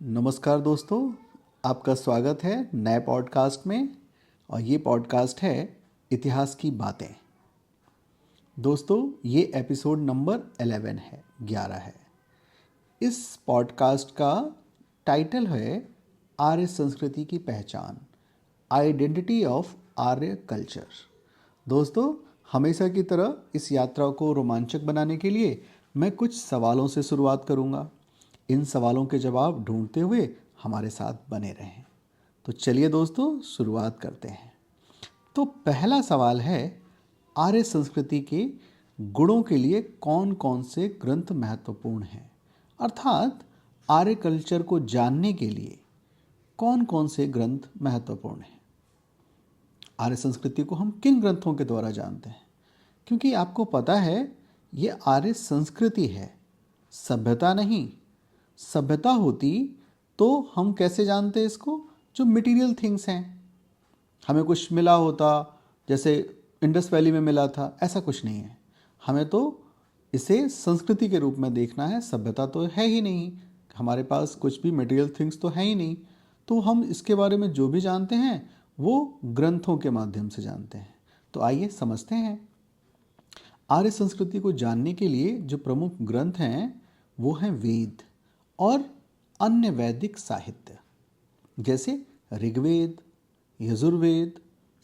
नमस्कार दोस्तों, आपका स्वागत है नए पॉडकास्ट में। और ये पॉडकास्ट है इतिहास की बातें। दोस्तों, ये एपिसोड नंबर 11 है, 11 है। इस पॉडकास्ट का टाइटल है आर्य संस्कृति की पहचान, आइडेंटिटी ऑफ आर्य कल्चर। दोस्तों, हमेशा की तरह इस यात्रा को रोमांचक बनाने के लिए मैं कुछ सवालों से शुरुआत करूंगा। इन सवालों के जवाब ढूंढते हुए हमारे साथ बने रहें। तो चलिए दोस्तों, शुरुआत करते हैं। तो पहला सवाल है, आर्य संस्कृति के गुणों के लिए कौन कौन से ग्रंथ महत्वपूर्ण हैं? अर्थात आर्य कल्चर को जानने के लिए कौन कौन से ग्रंथ महत्वपूर्ण हैं? आर्य संस्कृति को हम किन ग्रंथों के द्वारा जानते हैं? क्योंकि आपको पता है, ये आर्य संस्कृति है, सभ्यता नहीं। सभ्यता होती तो हम कैसे जानते इसको? जो मटेरियल थिंग्स हैं, हमें कुछ मिला होता, जैसे इंडस वैली में मिला था, ऐसा कुछ नहीं है। हमें तो इसे संस्कृति के रूप में देखना है। सभ्यता तो है ही नहीं, हमारे पास कुछ भी मटेरियल थिंग्स तो है ही नहीं। तो हम इसके बारे में जो भी जानते हैं वो ग्रंथों के माध्यम से जानते हैं। तो आइए समझते हैं। आर्य संस्कृति को जानने के लिए जो प्रमुख ग्रंथ हैं वो हैं वेद और अन्य वैदिक साहित्य, जैसे ऋग्वेद, यजुर्वेद,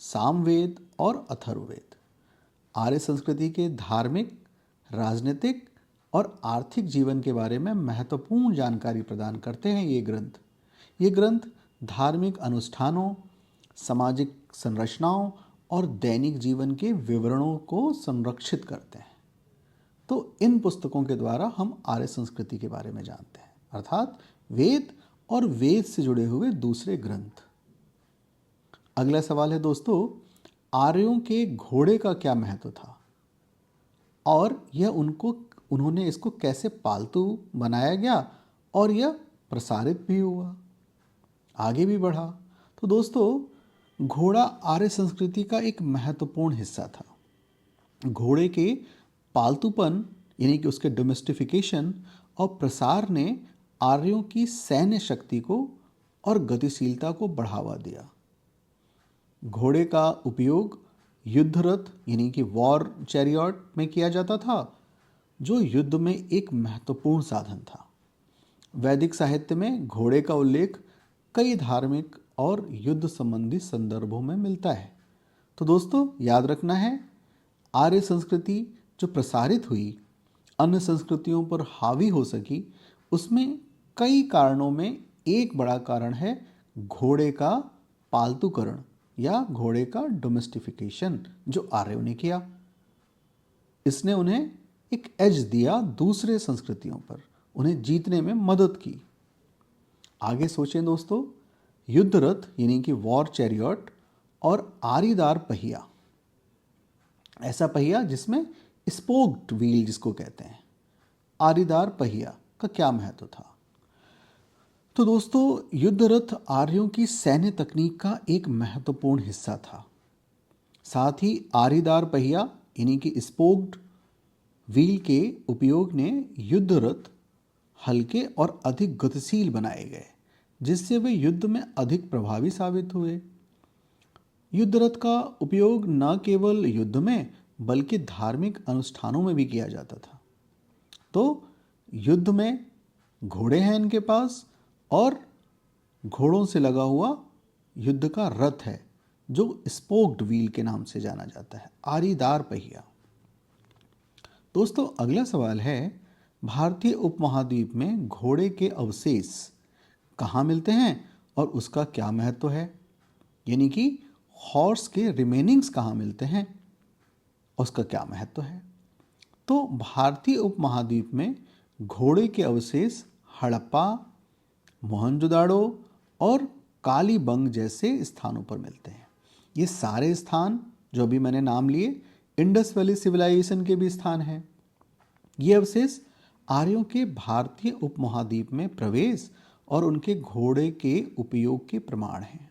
सामवेद और अथर्ववेद। आर्य संस्कृति के धार्मिक, राजनीतिक और आर्थिक जीवन के बारे में महत्वपूर्ण जानकारी प्रदान करते हैं ये ग्रंथ धार्मिक अनुष्ठानों, सामाजिक संरचनाओं और दैनिक जीवन के विवरणों को संरक्षित करते हैं। तो इन पुस्तकों के द्वारा हम आर्य संस्कृति के बारे में जानते हैं, अर्थात वेद और वेद से जुड़े हुए दूसरे ग्रंथ। अगला सवाल है दोस्तों, आर्यों के घोड़े का क्या महत्व था और उन्होंने इसको कैसे पालतू बनाया गया और यह प्रसारित भी हुआ, आगे भी बढ़ा? तो दोस्तों, घोड़ा आर्य संस्कृति का एक महत्वपूर्ण हिस्सा था। घोड़े के पालतूपन यानी कि उसके डोमेस्टिफिकेशन और प्रसार ने आर्यों की सैन्य शक्ति को और गतिशीलता को बढ़ावा दिया। घोड़े का उपयोग युद्ध रथ यानी कि वॉर चैरियट में किया जाता था, जो युद्ध में एक महत्वपूर्ण साधन था। वैदिक साहित्य में घोड़े का उल्लेख कई धार्मिक और युद्ध संबंधी संदर्भों में मिलता है। तो दोस्तों, याद रखना है, आर्य संस्कृति जो प्रसारित हुई, अन्य संस्कृतियों पर हावी हो सकी, उसमें कई कारणों में एक बड़ा कारण है घोड़े का पालतूकरण या घोड़े का डोमेस्टिफिकेशन जो आर्यों ने किया। इसने उन्हें एक एज दिया दूसरे संस्कृतियों पर, उन्हें जीतने में मदद की। आगे सोचें दोस्तों, युद्ध रथ यानी कि वॉर चैरियट और आरीदार पहिया, ऐसा पहिया जिसमें स्पोक्ड व्हील जिसको कहते हैं, आरीदार पहिया का क्या महत्व था? तो दोस्तों, युद्ध रथ आर्यों की सैन्य तकनीक का एक महत्वपूर्ण हिस्सा था। साथ ही आरीदार पहिया यानी कि स्पोक्ड व्हील के उपयोग ने युद्ध रथ हल्के और अधिक गतिशील बनाए गए, जिससे वे युद्ध में अधिक प्रभावी साबित हुए। युद्ध रथ का उपयोग न केवल युद्ध में बल्कि धार्मिक अनुष्ठानों में भी किया जाता था। तो युद्ध में घोड़े हैं इनके पास और घोड़ों से लगा हुआ युद्ध का रथ है जो स्पोक्ड व्हील के नाम से जाना जाता है, आरीदार पहिया। दोस्तों, अगला सवाल है, भारतीय उपमहाद्वीप में घोड़े के अवशेष कहाँ मिलते हैं और उसका क्या महत्व है? यानी कि हॉर्स के रिमेनिंग्स कहाँ मिलते हैं, उसका क्या महत्व है? तो भारतीय उपमहाद्वीप में घोड़े के अवशेष हड़प्पा, मोहनजोदाड़ो और कालीबंग जैसे स्थानों पर मिलते हैं। ये सारे स्थान जो अभी मैंने नाम लिए, इंडस वैली सिविलाइजेशन के भी स्थान हैं। ये अवशेष आर्यों के भारतीय उपमहाद्वीप में प्रवेश और उनके घोड़े के उपयोग के प्रमाण हैं।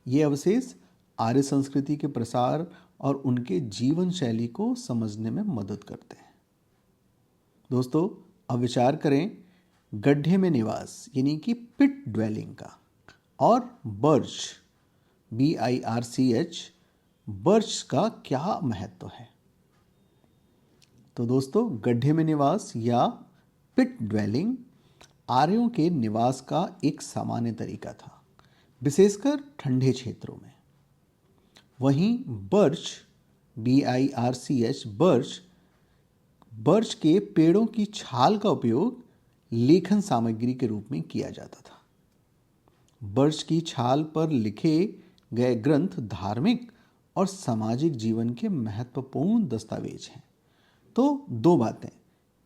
ये अवशेष आर्य संस्कृति के प्रसार और उनके जीवन शैली को समझने में मदद करते हैं। दोस्तों, अब विचार करें गड्ढे में निवास यानी कि पिट ड्वेलिंग का, और बर्च BIRCH बर्च का क्या महत्व है। तो दोस्तों, गड्ढे में निवास या पिट ड्वेलिंग आर्यों के निवास का एक सामान्य तरीका था, विशेषकर ठंडे क्षेत्रों में। वहीं बर्च BIRCH बर्च के पेड़ों की छाल का उपयोग लेखन सामग्री के रूप में किया जाता था। बर्च की छाल पर लिखे गए ग्रंथ धार्मिक और सामाजिक जीवन के महत्वपूर्ण दस्तावेज हैं। तो दो बातें,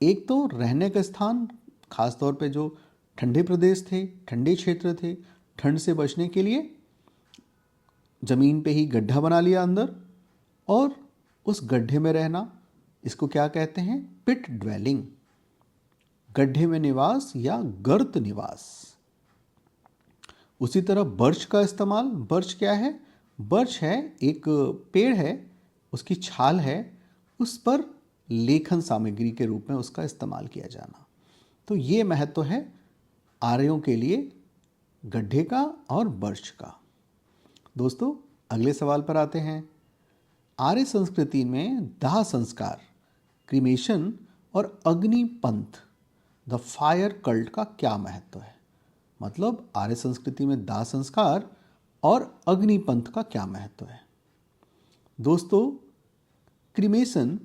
एक तो रहने का स्थान, खासतौर पे जो ठंडे प्रदेश थे, ठंडे क्षेत्र थे, ठंड से बचने के लिए ज़मीन पे ही गड्ढा बना लिया अंदर, और उस गड्ढे में रहना, इसको क्या कहते हैं, पिट ड्वेलिंग, गड्ढे में निवास या गर्त निवास। उसी तरह बर्च का इस्तेमाल, बर्च क्या है, बर्च है एक पेड़ है, उसकी छाल है, उस पर लेखन सामग्री के रूप में उसका इस्तेमाल किया जाना। तो ये महत्व है आर्यों के लिए गड्ढे का और बर्च का। दोस्तों, अगले सवाल पर आते हैं। आर्य संस्कृति में दाह संस्कार, क्रीमेशन और अग्नि पंथ, द फायर कल्ट का क्या महत्व है। मतलब आर्य संस्कृति में दाह संस्कार और अग्नि पंथ का क्या महत्व है। दोस्तों, क्रीमेशन,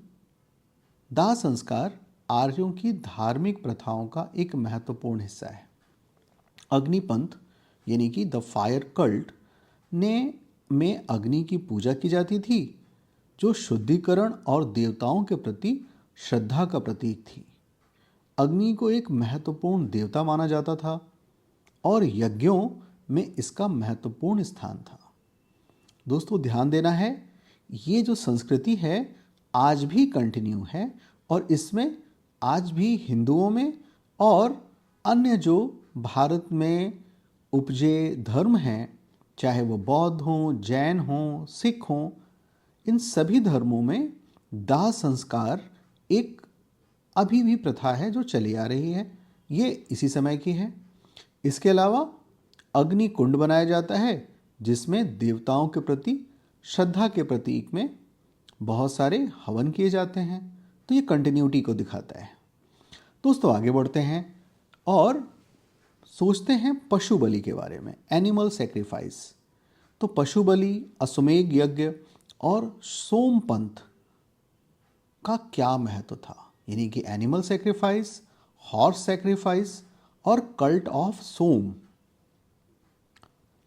दाह संस्कार आर्यों की धार्मिक प्रथाओं का एक महत्वपूर्ण हिस्सा है। अग्निपंथ यानी कि द फायर कल्ट में अग्नि की पूजा की जाती थी, जो शुद्धिकरण और देवताओं के प्रति श्रद्धा का प्रतीक थी। अग्नि को एक महत्वपूर्ण देवता माना जाता था और यज्ञों में इसका महत्वपूर्ण स्थान था। दोस्तों, ध्यान देना है, ये जो संस्कृति है आज भी कंटिन्यू है, और इसमें आज भी हिंदुओं में और अन्य जो भारत में उपजे धर्म हैं, चाहे वो बौद्ध हों, जैन हों, सिख हों, इन सभी धर्मों में दाह संस्कार एक अभी भी प्रथा है जो चली आ रही है, ये इसी समय की है। इसके अलावा अग्नि कुंड बनाया जाता है, जिसमें देवताओं के प्रति श्रद्धा के प्रतीक में बहुत सारे हवन किए जाते हैं। तो ये कंटिन्यूटी को दिखाता है। दोस्तों, आगे बढ़ते हैं और सोचते हैं पशु बलि के बारे में, एनिमल सेक्रीफाइस। तो पशु बलि, अश्वमेध यज्ञ और सोमपंथ का क्या महत्व था, यानी कि एनिमल सेक्रीफाइस, हॉर्स सेक्रीफाइस और कल्ट ऑफ सोम।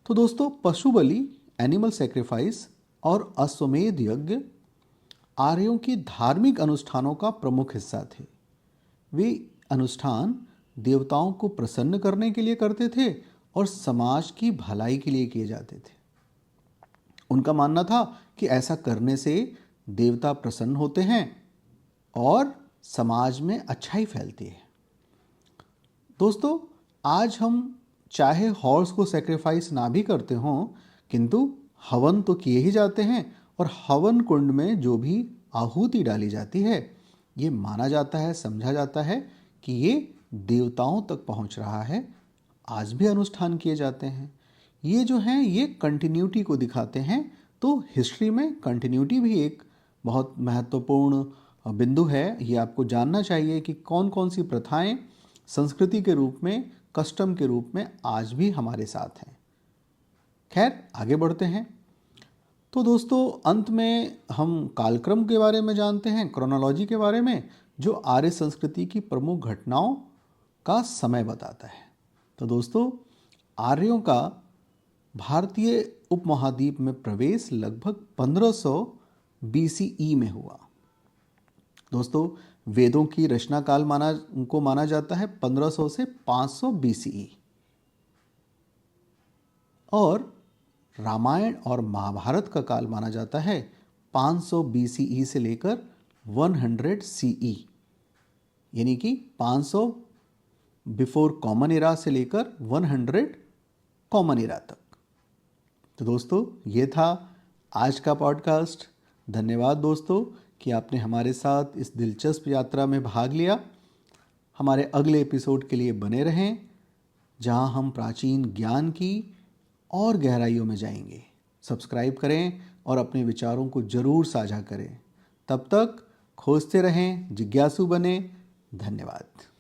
तो दोस्तों, पशु बलि, एनिमल सेक्रीफाइस और अश्वमेध यज्ञ आर्यों की धार्मिक अनुष्ठानों का प्रमुख हिस्सा थे। वे अनुष्ठान देवताओं को प्रसन्न करने के लिए करते थे और समाज की भलाई के लिए किए जाते थे। उनका मानना था कि ऐसा करने से देवता प्रसन्न होते हैं और समाज में अच्छाई फैलती है। दोस्तों, आज हम चाहे हॉर्स को सेक्रीफाइस ना भी करते हों, किंतु हवन तो किए ही जाते हैं, और हवन कुंड में जो भी आहुति डाली जाती है, ये माना जाता है, समझा जाता है कि ये देवताओं तक पहुंच रहा है। आज भी अनुष्ठान किए जाते हैं। ये जो हैं, ये कंटिन्यूटी को दिखाते हैं। तो हिस्ट्री में कंटिन्यूटी भी एक बहुत महत्वपूर्ण बिंदु है। ये आपको जानना चाहिए कि कौन कौन सी प्रथाएं संस्कृति के रूप में, कस्टम के रूप में आज भी हमारे साथ हैं। खैर, आगे बढ़ते हैं। तो दोस्तों, अंत में हम कालक्रम के बारे में जानते हैं, क्रोनोलॉजी के बारे में, जो आर्य संस्कृति की प्रमुख घटनाओं का समय बताता है। तो दोस्तों, आर्यों का भारतीय उपमहाद्वीप में प्रवेश लगभग 1500 BCE में हुआ। दोस्तों, वेदों की रचना काल माना जाता है 1500 से 500 BCE, और रामायण और महाभारत का काल माना जाता है 500 BCE से लेकर 100 CE, यानी कि 500 बिफोर कॉमन एरा से लेकर 100 कॉमन एरा तक। तो दोस्तों, ये था आज का पॉडकास्ट। धन्यवाद दोस्तों कि आपने हमारे साथ इस दिलचस्प यात्रा में भाग लिया। हमारे अगले एपिसोड के लिए बने रहें, जहां हम प्राचीन ज्ञान की और गहराइयों में जाएंगे। सब्सक्राइब करें और अपने विचारों को ज़रूर साझा करें। तब तक खोजते रहें, जिज्ञासु बने। धन्यवाद।